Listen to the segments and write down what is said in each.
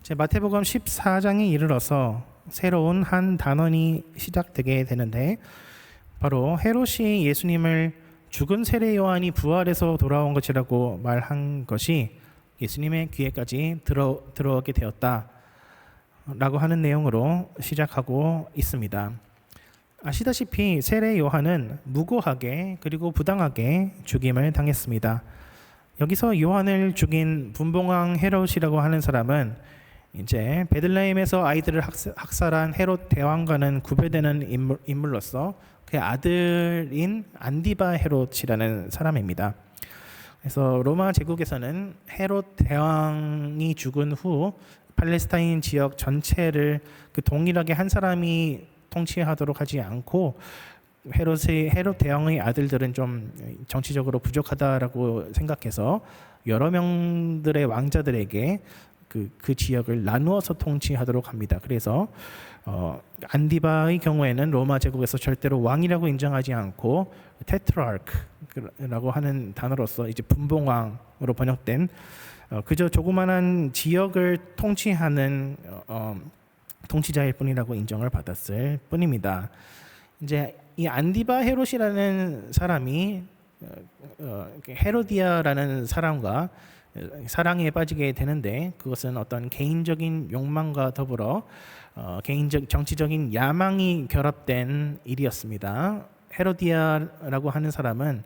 제 마태복음 14장에 이르러서 새로운 한 단원이 시작되게 되는데, 바로 헤롯이 예수님을 죽은 세례 요한이 부활해서 돌아온 것이라고 말한 것이 예수님의 귀에까지 들어오게 되었다라고 하는 내용으로 시작하고 있습니다. 아시다시피 세례 요한은 무고하게 그리고 부당하게 죽임을 당했습니다. 여기서 요한을 죽인 분봉왕 헤롯이라고 하는 사람은 이제 베들레헴에서 아이들을 학살한 헤롯 대왕과는 구별되는 인물로서 그의 아들인 안디바 헤롯이라는 사람입니다. 그래서 로마 제국에서는 헤롯 대왕이 죽은 후 팔레스타인 지역 전체를 동일하게 한 사람이 통치하도록 하지 않고 헤롯 대왕의 아들들은 좀 정치적으로 부족하다라고 생각해서 여러 명들의 왕자들에게 그 지역을 나누어서 통치하도록 합니다. 그래서 안디바의 경우에는 로마 제국에서 절대로 왕이라고 인정하지 않고 테트라르크라고 하는 단어로서 이제 분봉왕으로 번역된 그저 조그만한 지역을 통치하는 통치자일 뿐이라고 인정을 받았을 뿐입니다. 이제 이 안디바 헤롯이라는 사람이 헤로디아라는 사람과 사랑에 빠지게 되는데, 그것은 어떤 개인적인 욕망과 더불어 정치적인 야망이 결합된 일이었습니다. 헤로디아라고 하는 사람은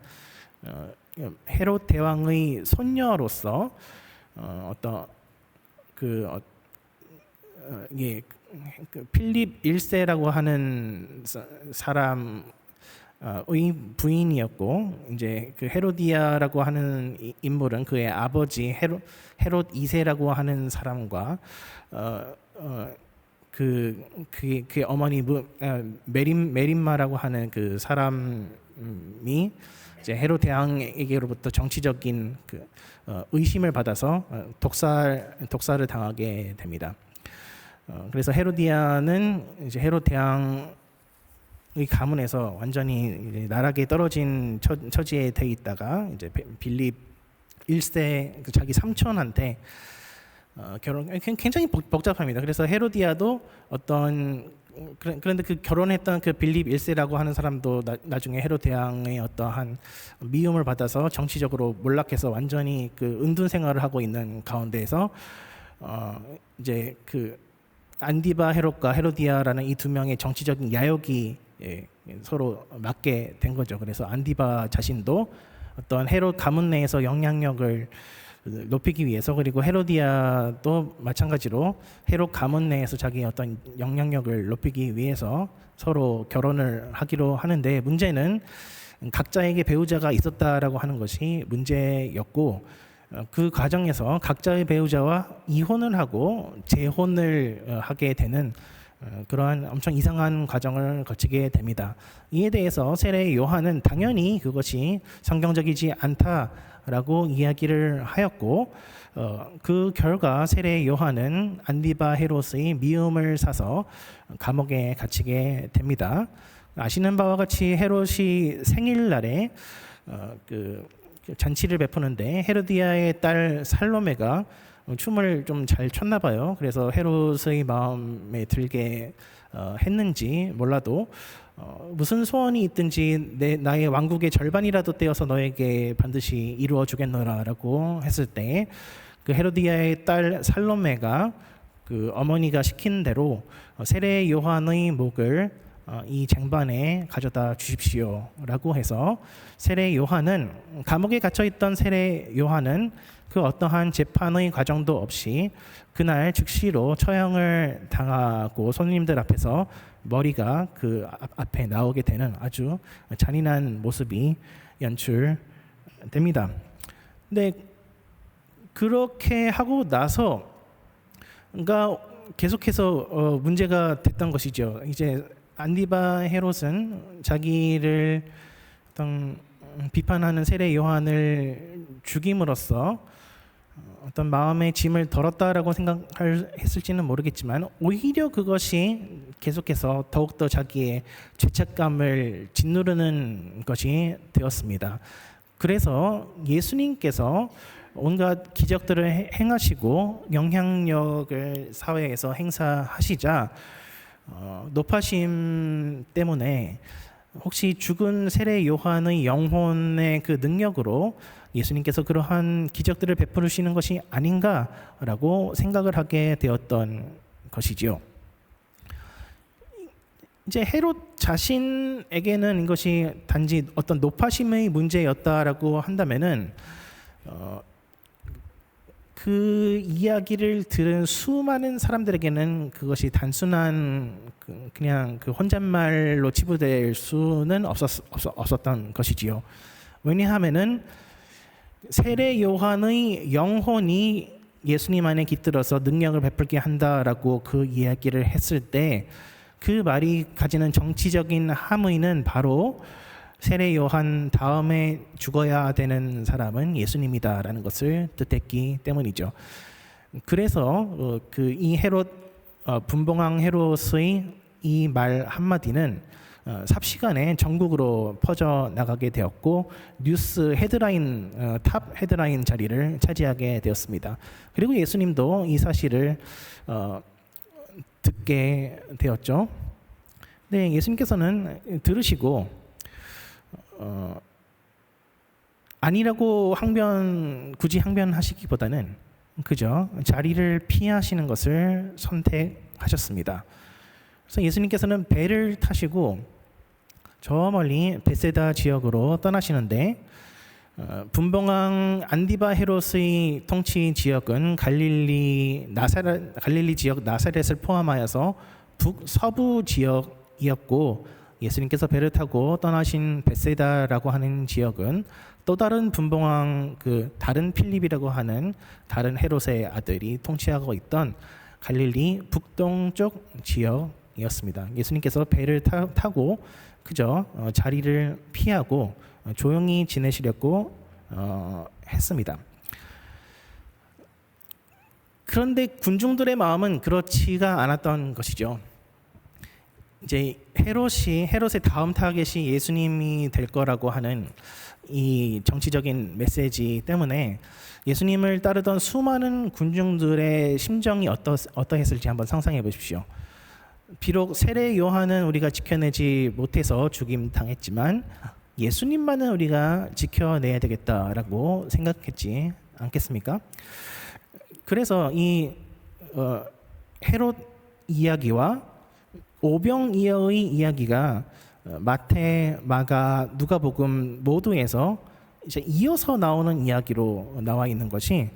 헤롯 대왕의 손녀로서 필립 1세라고 하는 사람의 부인이었고, 이제 그 헤로디아라고 하는 인물은 그의 아버지 헤롯 2세라고 하는 사람과 그의 어머니 메림마라고 하는 그 사람이 이제 헤롯 대왕에게로부터 정치적인 의심을 받아서 독살을 당하게 됩니다. 그래서 헤로디아는 이제 헤롯 대왕의 가문에서 완전히 나락에 떨어진 처지에 돼 있다가 이제 빌립 1세 자기 삼촌한테 굉장히 복잡합니다. 그래서 헤로디아도 그런데 그 결혼했던 그 빌립 1세라고 하는 사람도 나중에 헤롯 대왕의 어떠한 미움을 받아서 정치적으로 몰락해서 완전히 그 은둔 생활을 하고 있는 가운데에서 이제 그 안디바 헤롯과 헤로디아라는 이 두 명의 정치적인 야욕이 서로 맞게 된 거죠. 그래서 안디바 자신도 어떤 헤롯 가문 내에서 영향력을 높이기 위해서, 그리고 헤로디아도 마찬가지로 헤롯 가문 내에서 자기의 어떤 영향력을 높이기 위해서 서로 결혼을 하기로 하는데, 문제는 각자에게 배우자가 있었다라고 하는 것이 문제였고, 그 과정에서 각자의 배우자와 이혼을 하고 재혼을 하게 되는 그러한 엄청 이상한 과정을 거치게 됩니다. 이에 대해서 세례 요한은 당연히 그것이 성경적이지 않다라고 이야기를 하였고, 그 결과 세례 요한은 안디바 헤롯의 미움을 사서 감옥에 갇히게 됩니다. 아시는 바와 같이 헤롯이 생일날에 잔치를 베푸는데 헤로디아의 딸 살로메가 춤을 좀 잘 췄나 봐요. 그래서 헤롯의 마음에 들게 했는지 몰라도 무슨 소원이 있든지 나의 왕국의 절반이라도 떼어서 너에게 반드시 이루어 주겠노라라고 했을 때, 그 헤로디아의 딸 살로메가 그 어머니가 시킨 대로 세례 요한의 목을 이 쟁반에 가져다 주십시오라고 해서 세례 요한은, 감옥에 갇혀있던 세례 요한은 그 어떠한 재판의 과정도 없이 그날 즉시로 처형을 당하고 손님들 앞에서 머리가 그 앞에 나오게 되는 아주 잔인한 모습이 연출됩니다. 근데 그렇게 하고 나서 계속해서 문제가 됐던 것이죠. 이제 안디바 헤롯은 자기를 어떤 비판하는 세례 요한을 죽임으로써 어떤 마음의 짐을 덜었다라고 생각했을지는 모르겠지만, 오히려 그것이 계속해서 더욱더 자기의 죄책감을 짓누르는 것이 되었습니다. 그래서 예수님께서 온갖 기적들을 행하시고 영향력을 사회에서 행사하시자 높아심 때문에 혹시 죽은 세례 요한의 영혼의 그 능력으로 예수님께서 그러한 기적들을 베푸시는 것이 아닌가라고 생각을 하게 되었던 것이지요. 이제 헤롯 자신에게는 이것이 단지 어떤 높아심의 문제였다라고 한다면은 그 이야기를 들은 수많은 사람들에게는 그것이 단순한 그냥 그 혼잣말로 치부될 수는 없었던 것이지요. 왜냐하면은 세례 요한의 영혼이 예수님 안에 깃들어서 능력을 베풀게 한다라고 그 이야기를 했을 때 그 말이 가지는 정치적인 함의는 바로 세례 요한 다음에 죽어야 되는 사람은 예수님이다라는 것을 뜻했기 때문이죠. 그래서 그 이 헤롯 분봉왕 헤롯의 이 말 한마디는 삽시간에 전국으로 퍼져 나가게 되었고 뉴스 헤드라인 탑 헤드라인 자리를 차지하게 되었습니다. 그리고 예수님도 이 사실을 듣게 되었죠. 네, 예수님께서는 들으시고 아니라고 굳이 항변하시기보다는 그저 자리를 피하시는 것을 선택하셨습니다. 그래서 예수님께서는 배를 타시고 저 멀리 베세다 지역으로 떠나시는데 분봉왕 안디바 헤롯의 통치 지역은 갈릴리 지역 나사렛을 포함하여서 북서부 지역이었고 예수님께서 배를 타고 떠나신 베세다라고 하는 지역은 또 다른 분봉왕 다른 필립이라고 하는 다른 헤롯의 아들이 통치하고 있던 갈릴리 북동쪽 지역이었습니다. 예수님께서 배를 타고 그저 자리를 피하고 조용히 지내시려고 했습니다. 그런데 군중들의 마음은 그렇지가 않았던 것이죠. 이제 헤롯의 다음 타겟이 예수님이 될 거라고 하는 이 정치적인 메시지 때문에 예수님을 따르던 수많은 군중들의 심정이 어떠했을지 한번 상상해 보십시오. 비록 세례 요한은 우리가 지켜내지 못해서 죽임 당했지만 예수님만은 우리가 지켜내야 되겠다라고 생각했지 않겠습니까? 그래서 이 헤롯 이야기와 오병이어의 이야기가 마태, 마가, 누가복음 모두에서 이제 이어서 나오는 이야기로 나와 있는 것이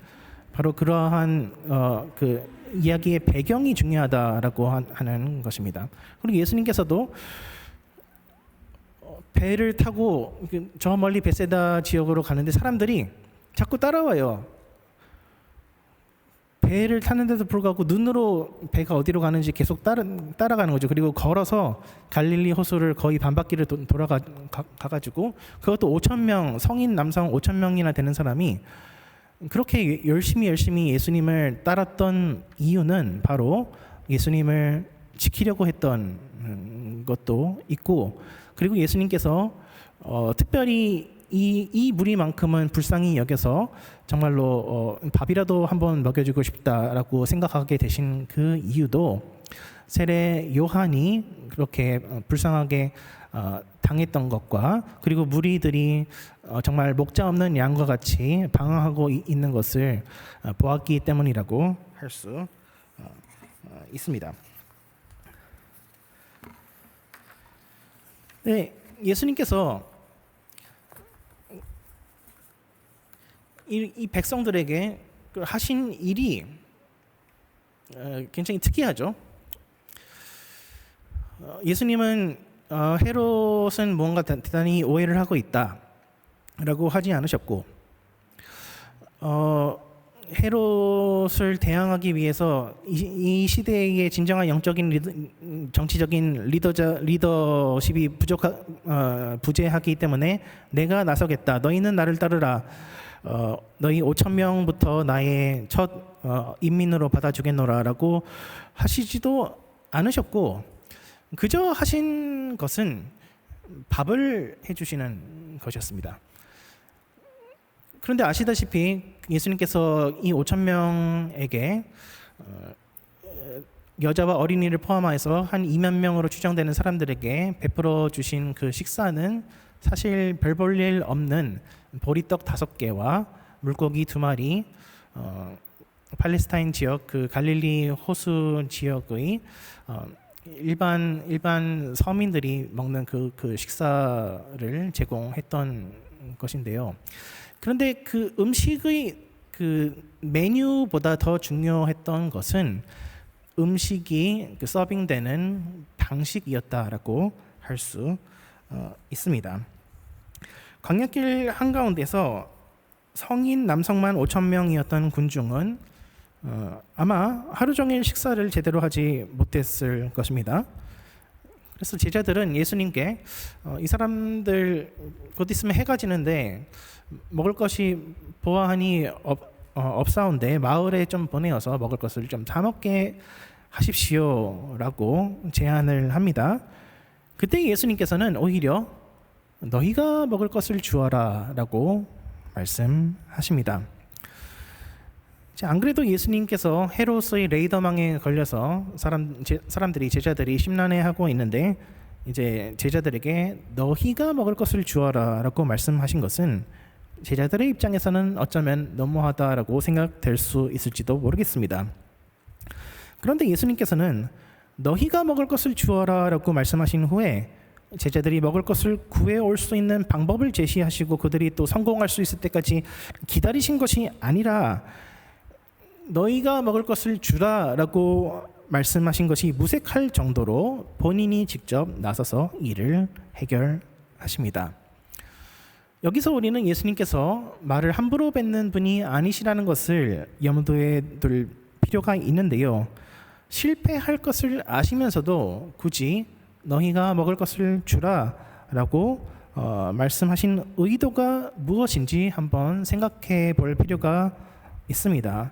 바로 그러한 그 이야기의 배경이 중요하다라고 하는 것입니다. 그리고 예수님께서도 배를 타고 저 멀리 베세다 지역으로 가는데 사람들이 자꾸 따라와요. 배를 타는데도 불구하고 눈으로 배가 어디로 가는지 계속 따라가는 거죠. 그리고 걸어서 갈릴리 호수를 거의 반바퀴를 가가지고 그것도 5,000명 성인 남성 5,000명이나 되는 사람이 그렇게 열심히 예수님을 따랐던 이유는 바로 예수님을 지키려고 했던 것도 있고 그리고 예수님께서 특별히 이 무리만큼은 불쌍히 여겨서 정말로 밥이라도 한번 먹여주고 싶다라고 생각하게 되신 그 이유도 세례 요한이 그렇게 불쌍하게 당했던 것과 그리고 무리들이 정말 목자 없는 양과 같이 방황하고 있는 것을 보았기 때문이라고 할 수 있습니다. 네, 예수님께서 이 백성들에게 하신 일이 굉장히 특이하죠. 예수님은 헤롯은 뭔가 대단히 오해를 하고 있다라고 하지 않으셨고 헤롯을 대항하기 위해서 이 시대의 진정한 영적인 정치적인 리더십이 부재하기 때문에 내가 나서겠다. 너희는 나를 따르라. 너희 5,000명부터 나의 첫 인민으로 받아주겠노라라고 하시지도 않으셨고 그저 하신 것은 밥을 해주시는 것이었습니다. 그런데 아시다시피 예수님께서 이 5천 명에게 여자와 어린이를 포함해서 한 2만 명으로 추정되는 사람들에게 베풀어 주신 그 식사는 사실 별 볼 일 없는 보리떡 5개와 물고기 2마리, 팔레스타인 지역 그 갈릴리 호수 지역의 일반 서민들이 먹는 그 식사를 제공했던 것인데요. 그런데 그 음식의 그 메뉴보다 더 중요했던 것은 음식이 그 서빙되는 방식이었다라고 할 수 있습니다. 광야길 한가운데서 성인 남성만 5천 명이었던 군중은 아마 하루 종일 식사를 제대로 하지 못했을 것입니다. 그래서 제자들은 예수님께 이 사람들 곧 있으면 해가 지는데 먹을 것이 보아하니 없사온데 마을에 좀 보내어서 먹을 것을 좀 사 먹게 하십시오라고 제안을 합니다. 그때 예수님께서는 오히려 너희가 먹을 것을 주어라라고 말씀하십니다. 안 그래도 예수님께서 헤롯의 레이더망에 걸려서 사람들이 제자들이 심란해하고 있는데 이제 제자들에게 너희가 먹을 것을 주어라라고 말씀하신 것은 제자들의 입장에서는 어쩌면 너무하다라고 생각될 수 있을지도 모르겠습니다. 그런데 예수님께서는 너희가 먹을 것을 주어라라고 말씀하신 후에 제자들이 먹을 것을 구해올 수 있는 방법을 제시하시고 그들이 또 성공할 수 있을 때까지 기다리신 것이 아니라 너희가 먹을 것을 주라라고 말씀하신 것이 무색할 정도로 본인이 직접 나서서 일을 해결하십니다. 여기서 우리는 예수님께서 말을 함부로 뱉는 분이 아니시라는 것을 염두에 둘 필요가 있는데요. 실패할 것을 아시면서도 굳이 너희가 먹을 것을 주라라고 말씀하신 의도가 무엇인지 한번 생각해 볼 필요가 있습니다.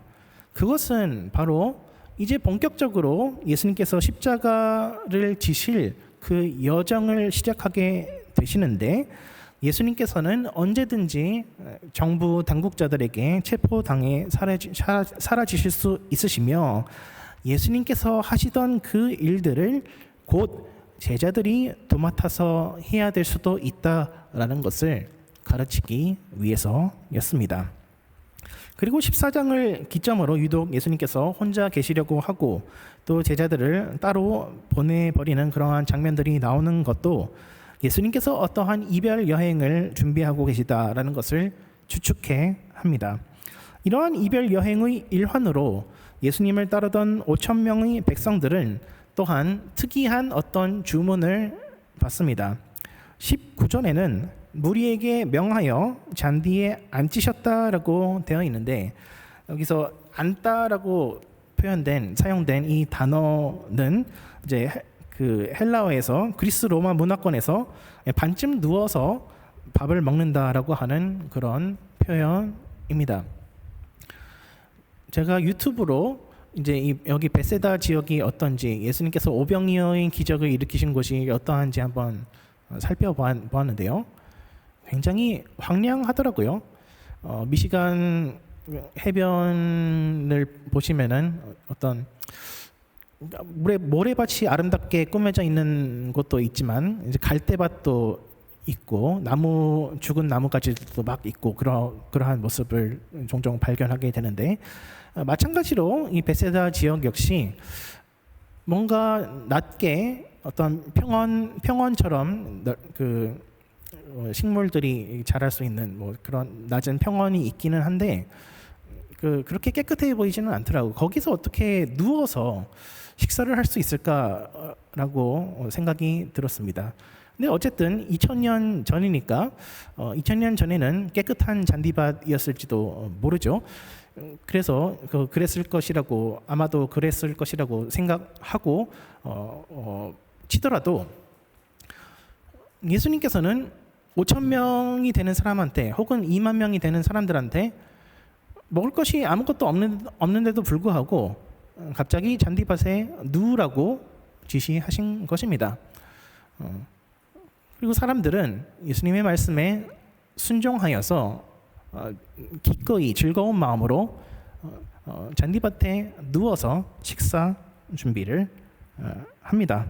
그것은 바로 이제 본격적으로 예수님께서 십자가를 지실 그 여정을 시작하게 되시는데 예수님께서는 언제든지 정부 당국자들에게 체포당해 사라지실 수 있으시며 예수님께서 하시던 그 일들을 곧 제자들이 도맡아서 해야 될 수도 있다라는 것을 가르치기 위해서였습니다. 그리고 14장을 기점으로 유독 예수님께서 혼자 계시려고 하고 또 제자들을 따로 보내버리는 그러한 장면들이 나오는 것도 예수님께서 어떠한 이별 여행을 준비하고 계시다라는 것을 추측해 합니다. 이러한 이별 여행의 일환으로 예수님을 따르던 5천 명의 백성들은 또한 특이한 어떤 주문을 받습니다. 19절에는 무리에게 명하여 잔디에 앉히셨다라고 되어 있는데 여기서 앉다라고 사용된 이 단어는 이제 그 헬라어에서 그리스 로마 문화권에서 반쯤 누워서 밥을 먹는다라고 하는 그런 표현입니다. 제가 유튜브로 이제 여기 베세다 지역이 어떤지 예수님께서 오병이어의 기적을 일으키신 곳이 어떠한지 한번 살펴보았는데요. 굉장히 황량하더라고요. 미시간 해변을 보시면은 어떤 모래밭이 아름답게 꾸며져 있는 곳도 있지만 이제 갈대밭도 있고 죽은 나무가지도 막 있고 그러한 모습을 종종 발견하게 되는데 마찬가지로 이 베세다 지역 역시 뭔가 낮게 어떤 평원처럼 그 식물들이 자랄 수 있는 뭐 그런 낮은 평원이 있기는 한데 그렇게 깨끗해 보이지는 않더라고요. 거기서 어떻게 누워서 식사를 할 수 있을까라고 생각이 들었습니다. 근데 어쨌든 2000년 전이니까 2000년 전에는 깨끗한 잔디밭이었을지도 모르죠. 그래서 그랬을 것이라고 아마도 그랬을 것이라고 생각하고 치더라도 예수님께서는 5천 명이 되는 사람한테 혹은 2만 명이 되는 사람들한테 먹을 것이 아무것도 없는데도 불구하고 갑자기 잔디밭에 누우라고 지시하신 것입니다. 그리고 사람들은 예수님의 말씀에 순종하여서 기꺼이 즐거운 마음으로 잔디밭에 누워서 식사 준비를 합니다.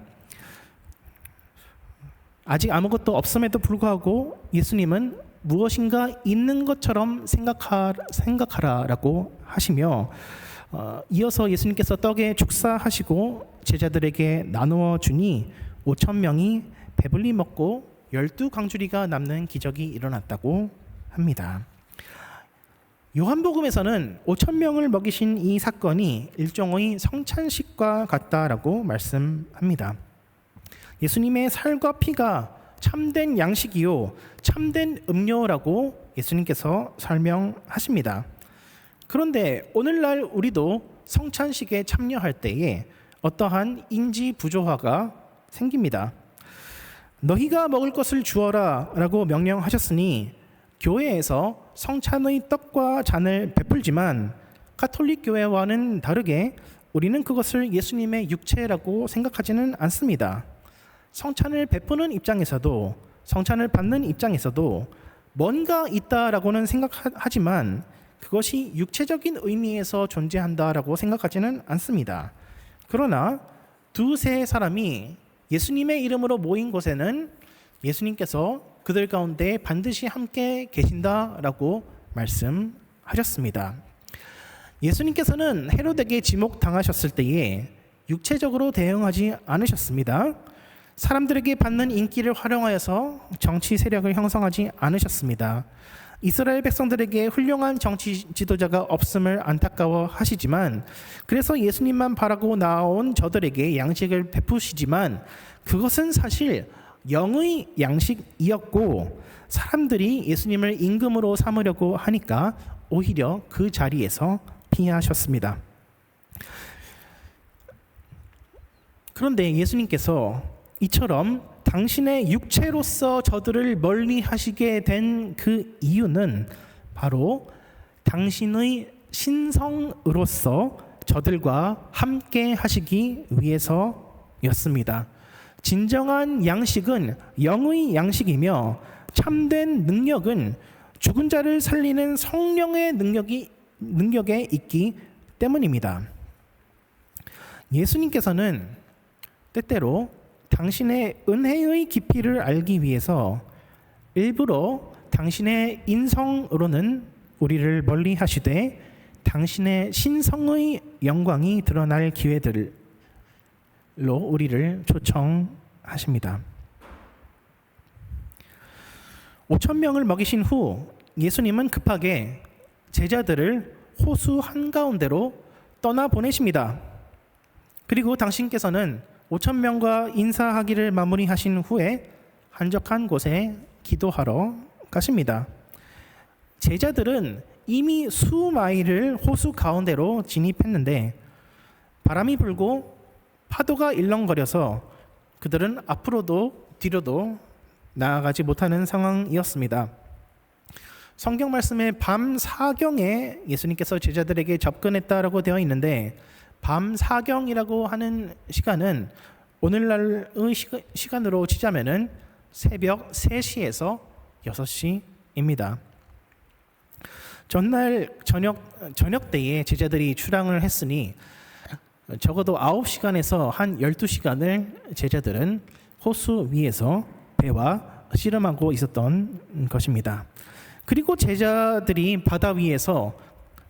아직 아무것도 없음에도 불구하고 예수님은 무엇인가 있는 것처럼 생각하라라고 하시며 이어서 예수님께서 떡에 축사하시고 제자들에게 나누어 주니 5천 명이 배불리 먹고 12광주리가 남는 기적이 일어났다고 합니다. 요한복음에서는 5천 명을 먹이신 이 사건이 일종의 성찬식과 같다라고 말씀합니다. 예수님의 살과 피가 참된 양식이요 참된 음료라고 예수님께서 설명하십니다. 그런데 오늘날 우리도 성찬식에 참여할 때에 어떠한 인지 부조화가 생깁니다. 너희가 먹을 것을 주어라 라고 명령하셨으니 교회에서 성찬의 떡과 잔을 베풀지만 가톨릭 교회와는 다르게 우리는 그것을 예수님의 육체라고 생각하지는 않습니다. 성찬을 베푸는 입장에서도 성찬을 받는 입장에서도 뭔가 있다라고는 생각하지만 그것이 육체적인 의미에서 존재한다라고 생각하지는 않습니다. 그러나 두세 사람이 예수님의 이름으로 모인 곳에는 예수님께서 그들 가운데 반드시 함께 계신다라고 말씀하셨습니다. 예수님께서는 헤롯에게 지목당하셨을 때에 육체적으로 대응하지 않으셨습니다. 사람들에게 받는 인기를 활용하여서 정치 세력을 형성하지 않으셨습니다. 이스라엘 백성들에게 훌륭한 정치 지도자가 없음을 안타까워하시지만 그래서 예수님만 바라고 나온 저들에게 양식을 베푸시지만 그것은 사실 영의 양식이었고 사람들이 예수님을 임금으로 삼으려고 하니까 오히려 그 자리에서 피하셨습니다. 그런데 예수님께서 이처럼 당신의 육체로서 저들을 멀리 하시게 된 그 이유는 바로 당신의 신성으로서 저들과 함께 하시기 위해서였습니다. 진정한 양식은 영의 양식이며 참된 능력은 죽은 자를 살리는 성령의 능력에 있기 때문입니다. 예수님께서는 때때로 당신의 은혜의 깊이를 알기 위해서 일부러 당신의 인성으로는 우리를 멀리 하시되 당신의 신성의 영광이 드러날 기회들로 우리를 초청하십니다. 5천 명을 먹이신 후 예수님은 급하게 제자들을 호수 한가운데로 떠나보내십니다. 그리고 당신께서는 5천 명과 인사하기를 마무리하신 후에 한적한 곳에 기도하러 가십니다. 제자들은 이미 수마일을 호수 가운데로 진입했는데 바람이 불고 파도가 일렁거려서 그들은 앞으로도 뒤로도 나아가지 못하는 상황이었습니다. 성경 말씀에 밤 사경에 예수님께서 제자들에게 접근했다라고 되어 있는데 밤 사경이라고 하는 시간은 오늘날의 시간으로 치자면은 새벽 3시에서 6시입니다. 전날 저녁 때에 제자들이 출항을 했으니 적어도 9시간에서 한 12시간을 제자들은 호수 위에서 배와 씨름하고 있었던 것입니다. 그리고 제자들이 바다 위에서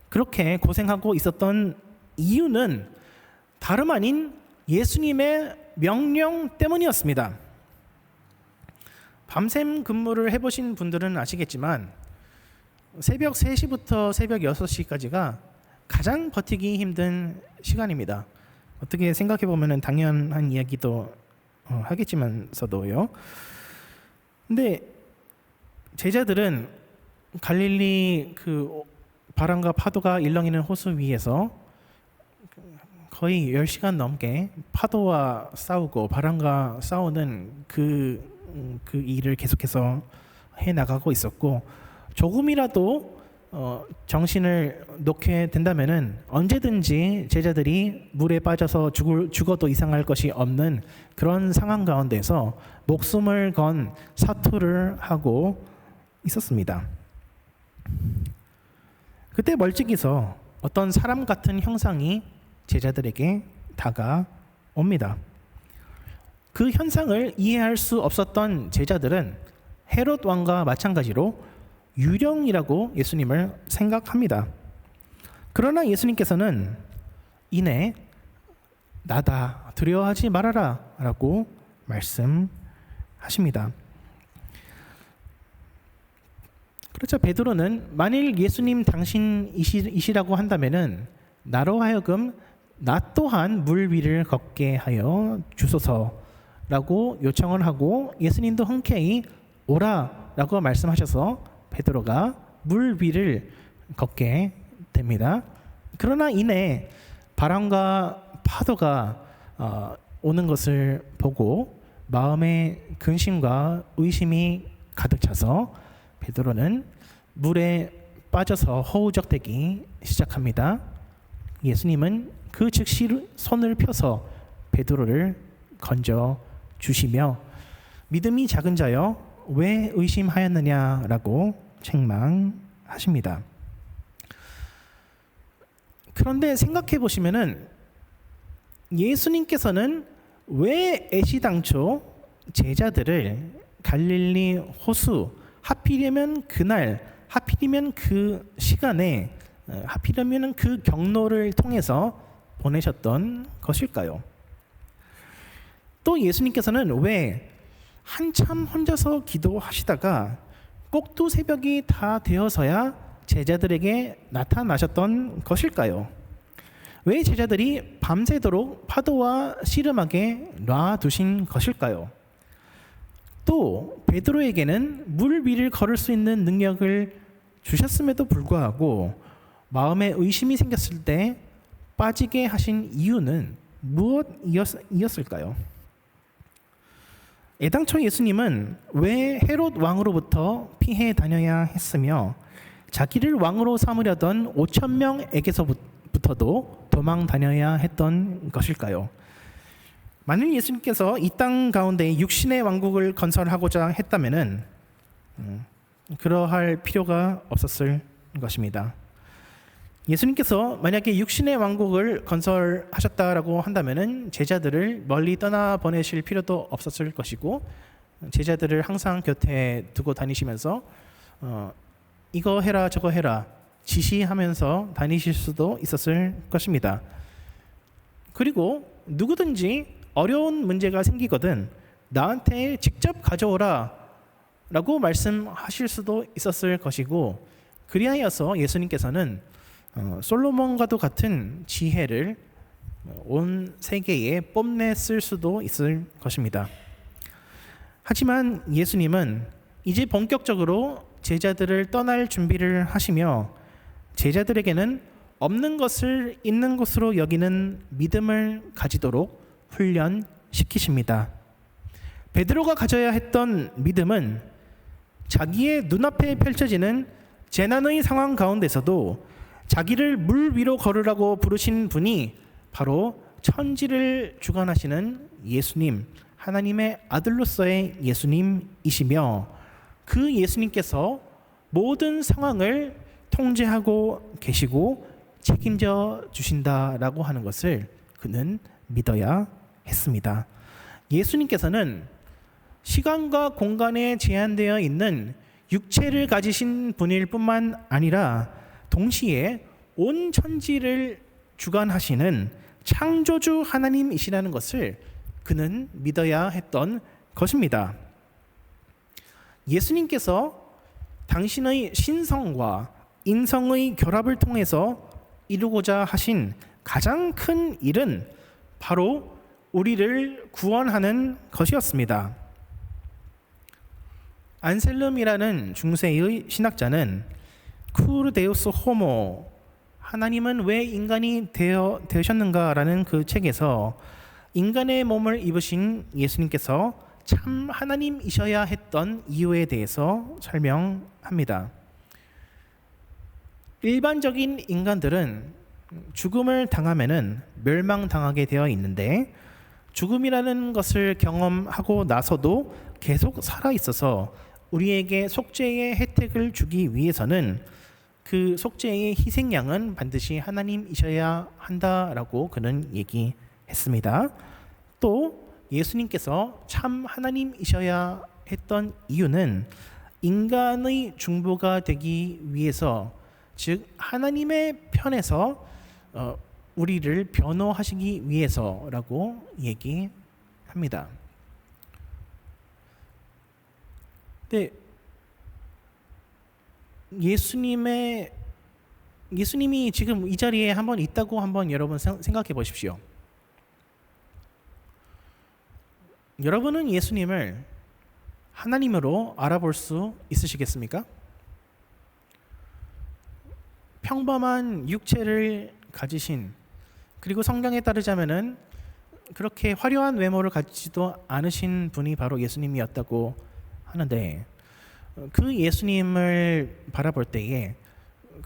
그렇게 고생하고 있었던 이유는 다름 아닌 예수님의 명령 때문이었습니다. 밤샘 근무를 해보신 분들은 아시겠지만 새벽 3시부터 새벽 6시까지가 가장 버티기 힘든 시간입니다. 어떻게 생각해 보면 당연한 이야기도 하겠지만서도요. 근데 제자들은 갈릴리 그 바람과 파도가 일렁이는 호수 위에서 거의 10시간 넘게 파도와 싸우고 바람과 싸우는 그 일을 계속해서 해나가고 있었고 조금이라도 정신을 놓게 된다면은 언제든지 제자들이 물에 빠져서 죽어도 이상할 것이 없는 그런 상황 가운데서 목숨을 건 사투를 하고 있었습니다. 그때 멀찍이서 어떤 사람 같은 형상이 제자들에게 다가옵니다. 그 현상을 이해할 수 없었던 제자들은 헤롯 왕과 마찬가지로 유령이라고 예수님을 생각합니다. 그러나 예수님께서는 이내 나다, 두려워하지 말아라 라고 말씀하십니다. 그렇죠. 베드로는 만일 예수님 당신이시라고 한다면은 나로 하여금 나 또한 물 위를 걷게 하여 주소서라고 요청을 하고 예수님도 흔쾌히 오라라고 말씀하셔서 베드로가 물 위를 걷게 됩니다. 그러나 이내 바람과 파도가 오는 것을 보고 마음에 근심과 의심이 가득 차서 베드로는 물에 빠져서 허우적대기 시작합니다. 예수님은 그 즉시 손을 펴서 베드로를 건져 주시며 믿음이 작은 자여 왜 의심하였느냐라고 책망하십니다. 그런데 생각해 보시면은 예수님께서는 왜 애시당초 제자들을 갈릴리 호수, 하필이면 그날, 하필이면 그 시간에, 하필이면 그 경로를 통해서 보내셨던 것일까요? 또 예수님께서는 왜 한참 혼자서 기도하시다가 꼭두 새벽이 다 되어서야 제자들에게 나타나셨던 것일까요? 왜 제자들이 밤새도록 파도와 씨름하게 놔두신 것일까요? 또 베드로에게는 물 위를 걸을 수 있는 능력을 주셨음에도 불구하고 마음에 의심이 생겼을 때 빠지게 하신 이유는 무엇이었을까요? 애당초 예수님은 왜 헤롯 왕으로부터 피해 다녀야 했으며 자기를 왕으로 삼으려던 5,000명에게서부터도 도망 다녀야 했던 것일까요? 만일 예수님께서 이 땅 가운데 육신의 왕국을 건설하고자 했다면은 그러할 필요가 없었을 것입니다. 예수님께서 만약에 육신의 왕국을 건설하셨다라고 한다면은 제자들을 멀리 떠나 보내실 필요도 없었을 것이고 제자들을 항상 곁에 두고 다니시면서 이거 해라 저거 해라 지시하면서 다니실 수도 있었을 것입니다. 그리고 누구든지 어려운 문제가 생기거든 나한테 직접 가져오라 라고 말씀하실 수도 있었을 것이고 그리하여서 예수님께서는 솔로몬과도 같은 지혜를 온 세계에 뽐냈을 수도 있을 것입니다. 하지만 예수님은 이제 본격적으로 제자들을 떠날 준비를 하시며 제자들에게는 없는 것을 있는 것으로 여기는 믿음을 가지도록 훈련시키십니다. 베드로가 가져야 했던 믿음은 자기의 눈앞에 펼쳐지는 재난의 상황 가운데서도 자기를 물 위로 걸으라고 부르신 분이 바로 천지를 주관하시는 예수님, 하나님의 아들로서의 예수님이시며 그 예수님께서 모든 상황을 통제하고 계시고 책임져 주신다라고 하는 것을 그는 믿어야 했습니다. 예수님께서는 시간과 공간에 제한되어 있는 육체를 가지신 분일 뿐만 아니라 동시에 온 천지를 주관하시는 창조주 하나님이시라는 것을 그는 믿어야 했던 것입니다. 예수님께서 당신의 신성과 인성의 결합을 통해서 이루고자 하신 가장 큰 일은 바로 우리를 구원하는 것이었습니다. 안셀름이라는 중세의 신학자는 쿠르 데우스 호모, 하나님은 왜 인간이 되셨는가라는 그 책에서 인간의 몸을 입으신 예수님께서 참 하나님이셔야 했던 이유에 대해서 설명합니다. 일반적인 인간들은 죽음을 당하면은 멸망당하게 되어 있는데 죽음이라는 것을 경험하고 나서도 계속 살아 있어서 우리에게 속죄의 혜택을 주기 위해서는 그 속죄의 희생양은 반드시 하나님이셔야 한다라고 그는 얘기했습니다. 또 예수님께서 참 하나님이셔야 했던 이유는 인간의 중보가 되기 위해서, 즉 하나님의 편에서 우리를 변호하시기 위해서라고 얘기합니다. 근데 예수님이 지금 이 자리에 한번 있다고 한번 여러분 생각해 보십시오. 여러분은 예수님을 하나님으로 알아볼 수 있으시겠습니까? 평범한 육체를 가지신, 그리고 성경에 따르자면은 그렇게 화려한 외모를 가지지도 않으신 분이 바로 예수님이었다고 하는데, 그 예수님을 바라볼 때에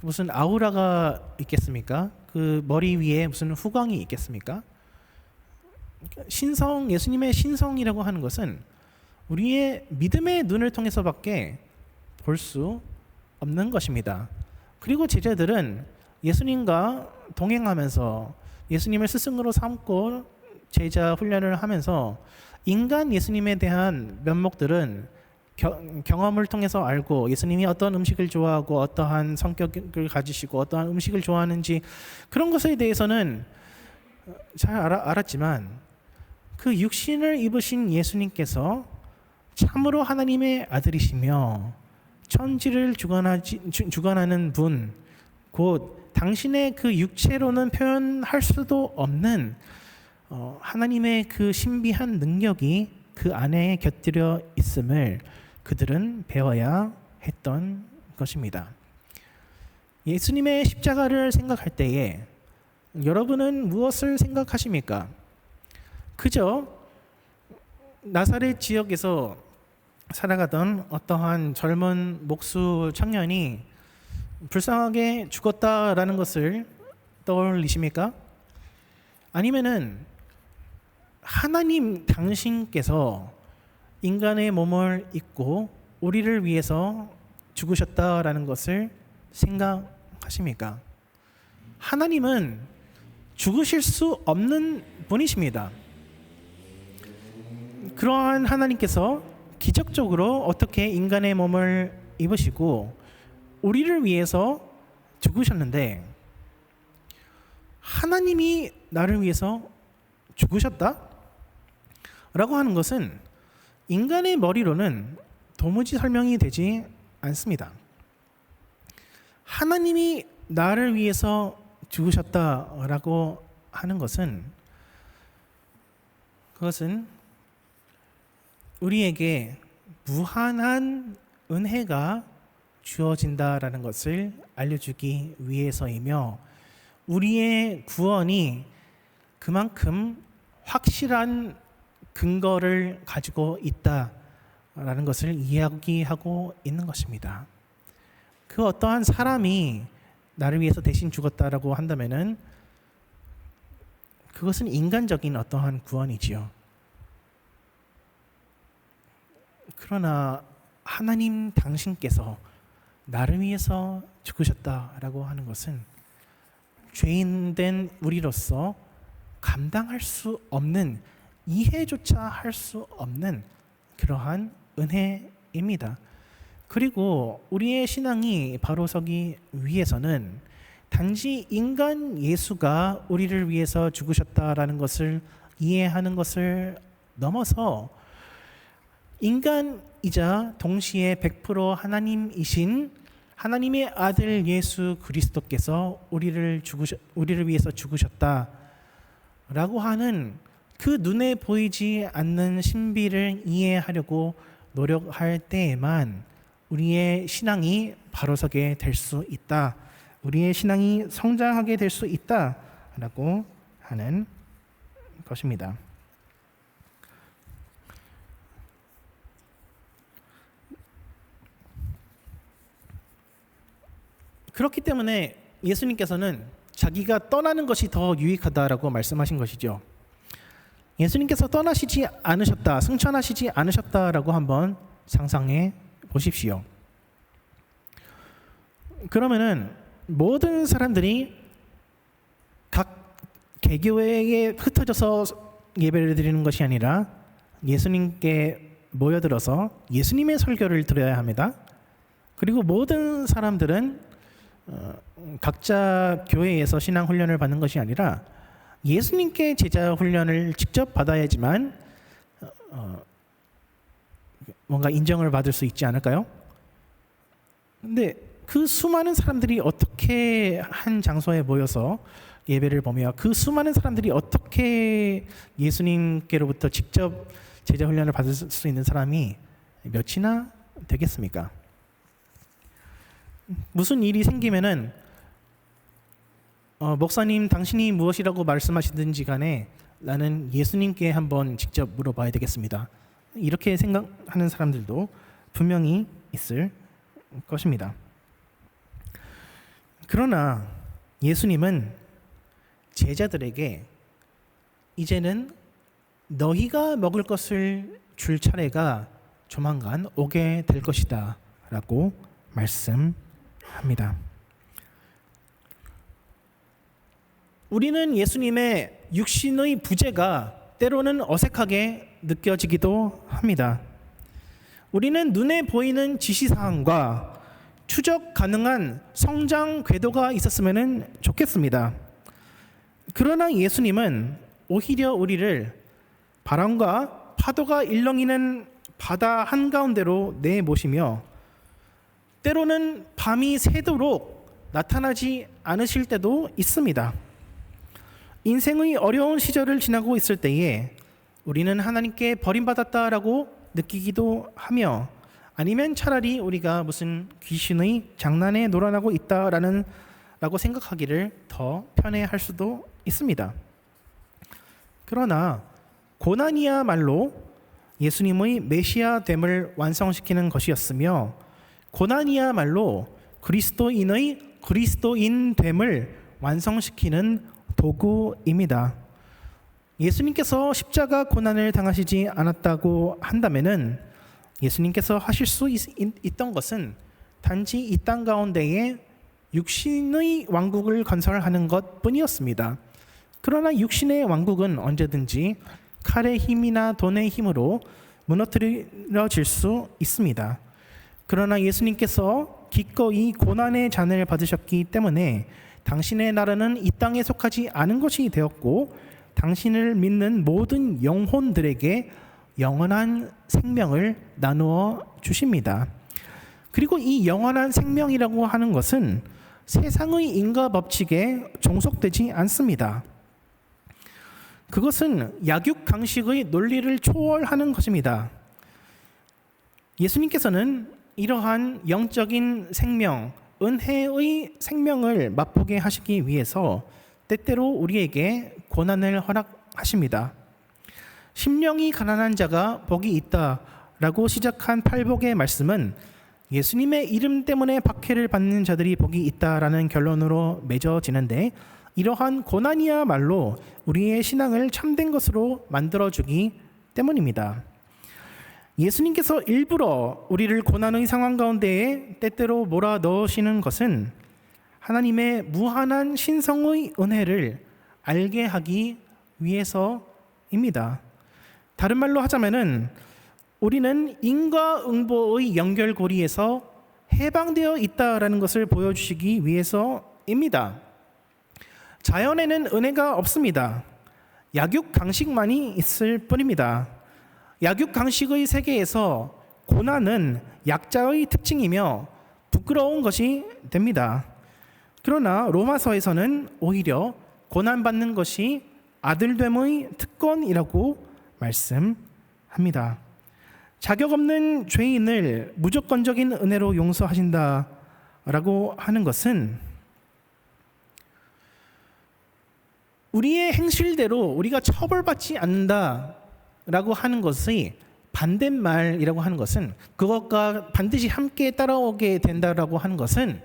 무슨 아우라가 있겠습니까? 그 머리 위에 무슨 후광이 있겠습니까? 예수님의 신성이라고 하는 것은 우리의 믿음의 눈을 통해서밖에 볼 수 없는 것입니다. 그리고 제자들은 예수님과 동행하면서 예수님을 스승으로 삼고 제자 훈련을 하면서 인간 예수님에 대한 면목들은 경험을 통해서 알고, 예수님이 어떤 음식을 좋아하고 어떠한 성격을 가지시고 어떠한 음식을 좋아하는지 그런 것에 대해서는 잘 알았지만, 그 육신을 입으신 예수님께서 참으로 하나님의 아들이시며 천지를 주관하는 분, 곧 당신의 그 육체로는 표현할 수도 없는 하나님의 그 신비한 능력이 그 안에 곁들여 있음을 그들은 배워야 했던 것입니다. 예수님의 십자가를 생각할 때에 여러분은 무엇을 생각하십니까? 그저 나사렛 지역에서 살아가던 어떠한 젊은 목수 청년이 불쌍하게 죽었다라는 것을 떠올리십니까? 아니면은 하나님 당신께서 인간의 몸을 입고 우리를 위해서 죽으셨다라는 것을 생각하십니까? 하나님은 죽으실 수 없는 분이십니다. 그러한 하나님께서 기적적으로 어떻게 인간의 몸을 입으시고 우리를 위해서 죽으셨는데, 하나님이 나를 위해서 죽으셨다? 라고 하는 것은 인간의 머리로는 도무지 설명이 되지 않습니다. 하나님이 나를 위해서 죽으셨다라고 하는 것은, 그것은 우리에게 무한한 은혜가 주어진다라는 것을 알려주기 위해서이며, 우리의 구원이 그만큼 확실한 근거를 가지고 있다라는 것을 이야기하고 있는 것입니다. 그 어떠한 사람이 나를 위해서 대신 죽었다라고 한다면은 그것은 인간적인 어떠한 구원이지요. 그러나 하나님 당신께서 나를 위해서 죽으셨다라고 하는 것은 죄인된 우리로서 감당할 수 없는, 이해조차 할 수 없는 그러한 은혜입니다. 그리고 우리의 신앙이 바로 서기 위해서는 단지 인간 예수가 우리를 위해서 죽으셨다라는 것을 이해하는 것을 넘어서 인간이자 동시에 100% 하나님이신 하나님의 아들 예수 그리스도께서 우리를 위해서 죽으셨다라고 하는 그 눈에 보이지 않는 신비를 이해하려고 노력할 때에만 우리의 신앙이 바로서게 될 수 있다, 우리의 신앙이 성장하게 될 수 있다라고 하는 것입니다. 그렇기 때문에 예수님께서는 자기가 떠나는 것이 더 유익하다라고 말씀하신 것이죠. 예수님께서 떠나시지 않으셨다, 승천하시지 않으셨다라고 한번 상상해 보십시오. 그러면은 모든 사람들이 각 개교회에 흩어져서 예배를 드리는 것이 아니라 예수님께 모여들어서 예수님의 설교를 들어야 합니다. 그리고 모든 사람들은 각자 교회에서 신앙 훈련을 받는 것이 아니라 예수님께 제자 훈련을 직접 받아야지만 뭔가 인정을 받을 수 있지 않을까요? 근데 그 수많은 사람들이 어떻게 한 장소에 모여서 예배를 보며 그 수많은 사람들이 어떻게 예수님께로부터 직접 제자 훈련을 받을 수 있는 사람이 몇이나 되겠습니까? 무슨 일이 생기면은 목사님 당신이 무엇이라고 말씀하시든지 간에 나는 예수님께 한번 직접 물어봐야 되겠습니다. 이렇게 생각하는 사람들도 분명히 있을 것입니다. 그러나 예수님은 제자들에게 이제는 너희가 먹을 것을 줄 차례가 조만간 오게 될 것이다 라고 말씀합니다. 우리는 예수님의 육신의 부재가 때로는 어색하게 느껴지기도 합니다. 우리는 눈에 보이는 지시사항과 추적 가능한 성장 궤도가 있었으면 좋겠습니다. 그러나 예수님은 오히려 우리를 바람과 파도가 일렁이는 바다 한가운데로 내모시며 때로는 밤이 새도록 나타나지 않으실 때도 있습니다. 인생의 어려운 시절을 지나고 있을 때에 우리는 하나님께 버림받았다라고 느끼기도 하며 아니면 차라리 우리가 무슨 귀신의 장난에 놀아나고 있다라고 생각하기를 더 편해할 수도 있습니다. 그러나 고난이야말로 예수님의 메시아됨을 완성시키는 것이었으며 고난이야말로 그리스도인의 그리스도인됨을 완성시키는 도구입니다. 예수님께서 십자가 고난을 당하시지 않았다고 한다면은 예수님께서 하실 수 있던 것은 단지 이 땅 가운데에 육신의 왕국을 건설하는 것뿐이었습니다. 그러나 육신의 왕국은 언제든지 칼의 힘이나 돈의 힘으로 무너뜨려질 수 있습니다. 그러나 예수님께서 기꺼이 고난의 잔을 받으셨기 때문에 당신의 나라는 이 땅에 속하지 않은 것이 되었고 당신을 믿는 모든 영혼들에게 영원한 생명을 나누어 주십니다. 그리고 이 영원한 생명이라고 하는 것은 세상의 인과 법칙에 종속되지 않습니다. 그것은 약육강식의 논리를 초월하는 것입니다. 예수님께서는 이러한 영적인 생명, 은혜의 생명을 맛보게 하시기 위해서 때때로 우리에게 고난을 허락하십니다. 심령이 가난한 자가 복이 있다라고 시작한 팔복의 말씀은 예수님의 이름 때문에 박해를 받는 자들이 복이 있다라는 결론으로 맺어지는데 이러한 고난이야말로 우리의 신앙을 참된 것으로 만들어주기 때문입니다. 예수님께서 일부러 우리를 고난의 상황 가운데에 때때로 몰아넣으시는 것은 하나님의 무한한 신성의 은혜를 알게 하기 위해서입니다. 다른 말로 하자면은 우리는 인과응보의 연결고리에서 해방되어 있다라는 것을 보여주시기 위해서입니다. 자연에는 은혜가 없습니다. 약육강식만이 있을 뿐입니다. 약육강식의 세계에서 고난은 약자의 특징이며 부끄러운 것이 됩니다. 그러나 로마서에서는 오히려 고난받는 것이 아들됨의 특권이라고 말씀합니다. 자격 없는 죄인을 무조건적인 은혜로 용서하신다라고 하는 것은 우리의 행실대로 우리가 처벌받지 않는다라고 하는 것의 반대말이라고 하는 것은 그것과 반드시 함께 따라오게 된다라고 하는 것은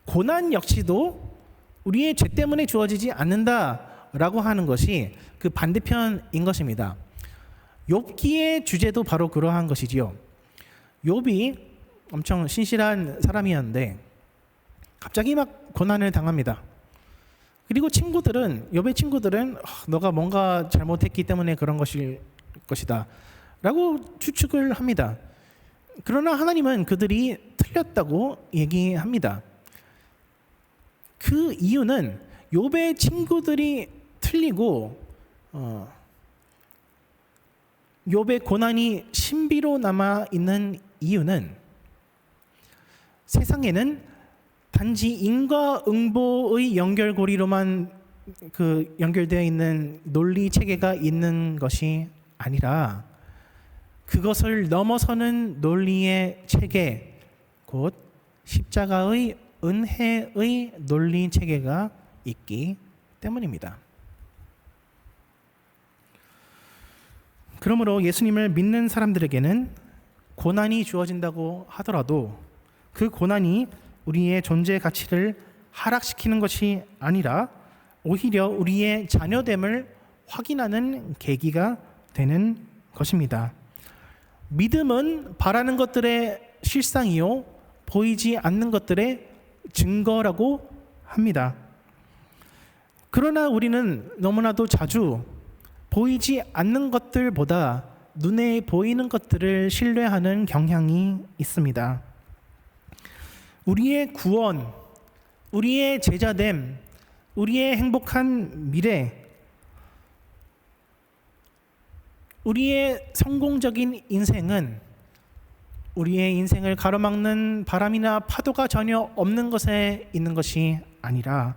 고난 역시도 우리의 죄 때문에 주어지지 않는다라고 하는 것이 그 반대편인 것입니다. 욥기의 주제도 바로 그러한 것이지요. 욥이 엄청 신실한 사람이었는데 갑자기 막 고난을 당합니다. 그리고 욥의 친구들은 너가 뭔가 잘못했기 때문에 그런 것이다 라고 추측을 합니다. 그러나 하나님은 그들이 틀렸다고 얘기합니다. 그 이유는 욥의 친구들이 틀리고 욥의 고난이 신비로 남아 있는 이유는 세상에는 단지 인과응보의 연결고리로만 연결되어 있는 논리 체계가 있는 것이 아니라 그것을 넘어서는 논리의 체계, 곧 십자가의 은혜의 논리 체계가 있기 때문입니다. 그러므로 예수님을 믿는 사람들에게는 고난이 주어진다고 하더라도 그 고난이 우리의 존재 가치를 하락시키는 것이 아니라 오히려 우리의 자녀됨을 확인하는 계기가 되는 것입니다. 믿음은 바라는 것들의 실상이요 보이지 않는 것들의 증거라고 합니다. 그러나 우리는 너무나도 자주 보이지 않는 것들보다 눈에 보이는 것들을 신뢰하는 경향이 있습니다. 우리의 구원, 우리의 제자됨, 우리의 행복한 미래, 우리의 성공적인 인생은 우리의 인생을 가로막는 바람이나 파도가 전혀 없는 것에 있는 것이 아니라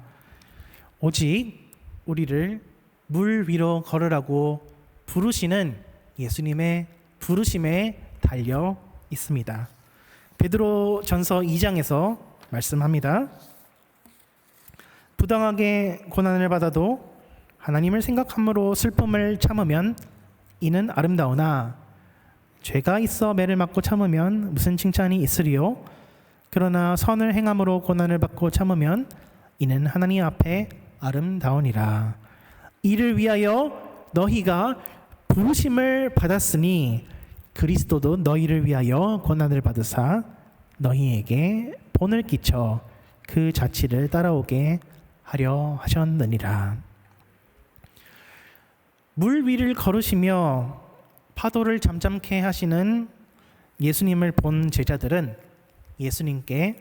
오직 우리를 물 위로 걸으라고 부르시는 예수님의 부르심에 달려 있습니다. 베드로전서 2장에서 말씀합니다. 부당하게 고난을 받아도 하나님을 생각함으로 슬픔을 참으면 이는 아름다우나 죄가 있어 매를 맞고 참으면 무슨 칭찬이 있으리요? 그러나 선을 행함으로 고난을 받고 참으면 이는 하나님 앞에 아름다우니라. 이를 위하여 너희가 부르심을 받았으니 그리스도도 너희를 위하여 고난을 받으사 너희에게 본을 끼쳐 그 자취를 따라오게 하려 하셨느니라. 물 위를 걸으시며 파도를 잠잠케 하시는 예수님을 본 제자들은 예수님께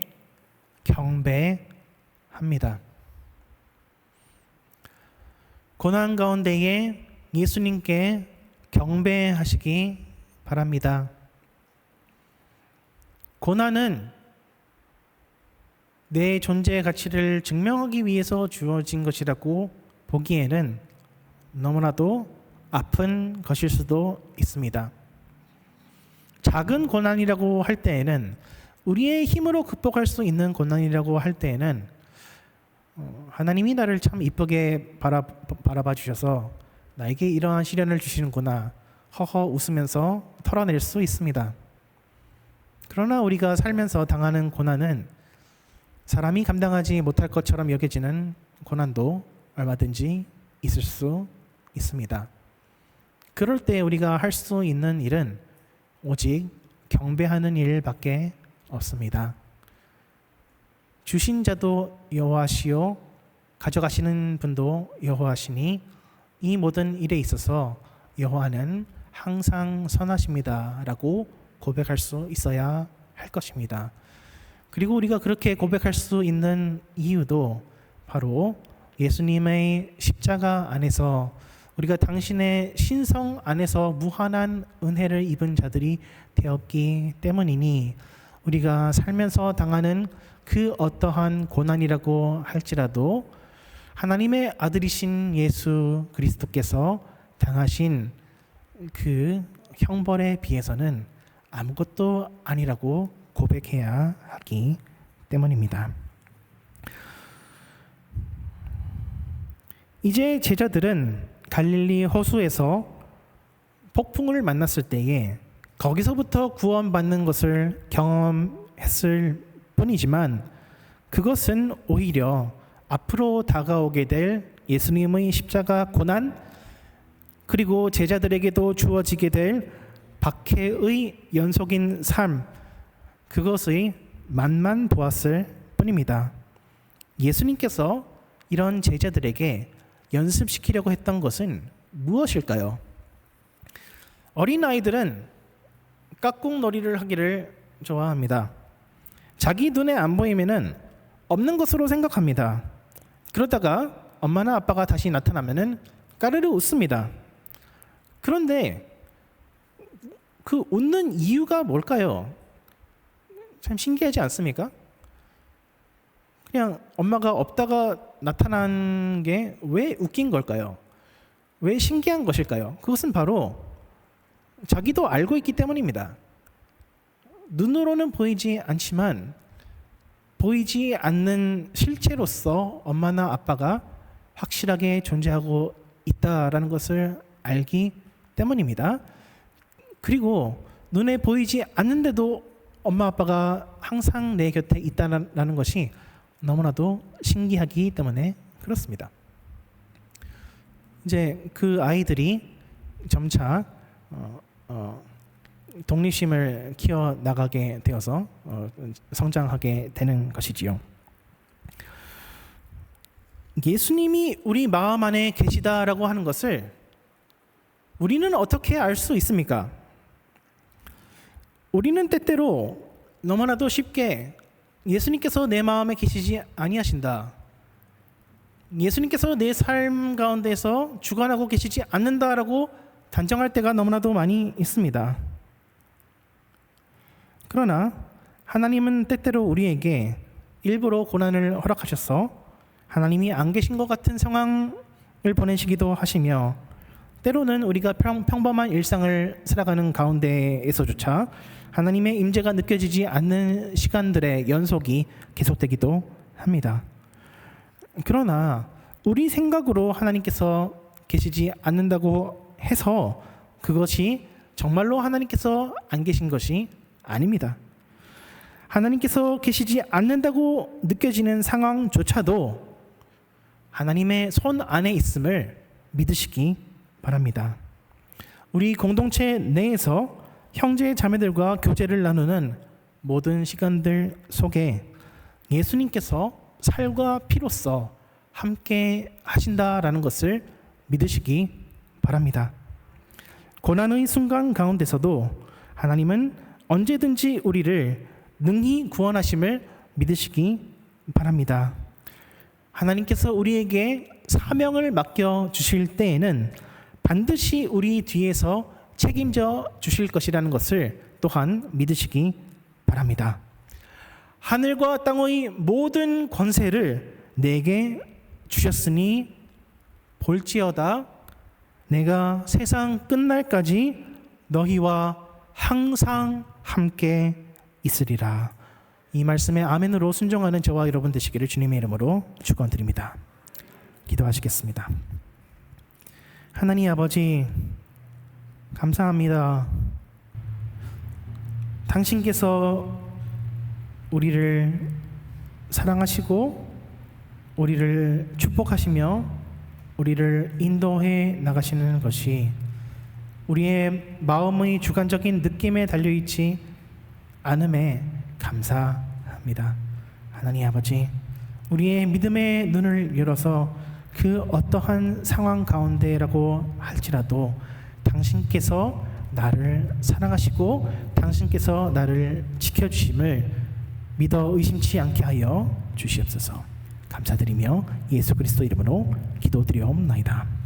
경배합니다. 고난 가운데에 예수님께 경배하시기 바랍니다. 고난은 내 존재의 가치를 증명하기 위해서 주어진 것이라고 보기에는 너무나도 아픈 것일 수도 있습니다. 작은 고난이라고 할 때에는 우리의 힘으로 극복할 수 있는 고난이라고 할 때에는 하나님이 나를 참 이쁘게 바라봐 주셔서 나에게 이러한 시련을 주시는구나 허허 웃으면서 털어낼 수 있습니다. 그러나 우리가 살면서 당하는 고난은 사람이 감당하지 못할 것처럼 여겨지는 고난도 얼마든지 있을 수 있습니다. 그럴 때 우리가 할 수 있는 일은 오직 경배하는 일밖에 없습니다. 주신 자도 여호와시요 가져가시는 분도 여호와시니 이 모든 일에 있어서 여호와는 항상 선하십니다 라고 고백할 수 있어야 할 것입니다. 그리고 우리가 그렇게 고백할 수 있는 이유도 바로 예수님의 십자가 안에서 우리가 당신의 신성 안에서 무한한 은혜를 입은 자들이 되었기 때문이니 우리가 살면서 당하는 그 어떠한 고난이라고 할지라도 하나님의 아들이신 예수 그리스도께서 당하신 그 형벌에 비해서는 아무것도 아니라고 고백해야 하기 때문입니다. 이제 제자들은 갈릴리 호수에서 폭풍을 만났을 때에 거기서부터 구원받는 것을 경험했을 뿐이지만 그것은 오히려 앞으로 다가오게 될 예수님의 십자가 고난 그리고 제자들에게도 주어지게 될 박해의 연속인 삶 그것의 맛만 보았을 뿐입니다. 예수님께서 이런 제자들에게 연습시키려고 했던 것은 무엇일까요? 어린아이들은 깍꿍놀이를 하기를 좋아합니다. 자기 눈에 안 보이면은 없는 것으로 생각합니다. 그러다가 엄마나 아빠가 다시 나타나면은 까르르 웃습니다. 그런데 그 웃는 이유가 뭘까요? 참 신기하지 않습니까? 그냥 엄마가 없다가 나타난 게 왜 웃긴 걸까요? 왜 신기한 것일까요? 그것은 바로 자기도 알고 있기 때문입니다. 눈으로는 보이지 않지만 보이지 않는 실체로서 엄마나 아빠가 확실하게 존재하고 있다라는 것을 알기 때문입니다. 그리고 눈에 보이지 않는데도 엄마 아빠가 항상 내 곁에 있다는 것이 너무나도 신기하기 때문에 그렇습니다. 이제 그 아이들이 점차 독립심을 키워 나가게 되어서 성장하게 되는 것이지요. 예수님이 우리 마음 안에 계시다라고 하는 것을 우리는 어떻게 알 수 있습니까? 우리는 때때로 너무나도 쉽게 예수님께서 내 마음에 계시지 아니하신다, 예수님께서 내 삶 가운데서 주관하고 계시지 않는다라고 단정할 때가 너무나도 많이 있습니다. 그러나 하나님은 때때로 우리에게 일부러 고난을 허락하셔서 하나님이 안 계신 것 같은 상황을 보내시기도 하시며, 때로는 우리가 평범한 일상을 살아가는 가운데에서조차 하나님의 임재가 느껴지지 않는 시간들의 연속이 계속되기도 합니다. 그러나 우리 생각으로 하나님께서 계시지 않는다고 해서 그것이 정말로 하나님께서 안 계신 것이 아닙니다. 하나님께서 계시지 않는다고 느껴지는 상황조차도 하나님의 손 안에 있음을 믿으시기 바랍니다. 우리 공동체 내에서 형제 자매들과 교제를 나누는 모든 시간들 속에 예수님께서 살과 피로써 함께 하신다라는 것을 믿으시기 바랍니다. 고난의 순간 가운데서도 하나님은 언제든지 우리를 능히 구원하심을 믿으시기 바랍니다. 하나님께서 우리에게 사명을 맡겨 주실 때에는 반드시 우리 뒤에서 책임져 주실 것이라는 것을 또한 믿으시기 바랍니다. 하늘과 땅의 모든 권세를 내게 주셨으니 볼지어다 내가 세상 끝날까지 너희와 항상 함께 있으리라. 이 말씀에 아멘으로 순종하는 저와 여러분 되시기를 주님의 이름으로 축원드립니다. 기도하시겠습니다. 하나님 아버지, 감사합니다. 당신께서 우리를 사랑하시고 우리를 축복하시며 우리를 인도해 나가시는 것이 우리의 마음의 주관적인 느낌에 달려있지 않음에 감사합니다. 하나님 아버지, 우리의 믿음의 눈을 열어서 그 어떠한 상황 가운데라고 할지라도 당신께서 나를 사랑하시고 당신께서 나를 지켜주심을 믿어 의심치 않게 하여 주시옵소서. 감사드리며 예수 그리스도 이름으로 기도드리옵나이다.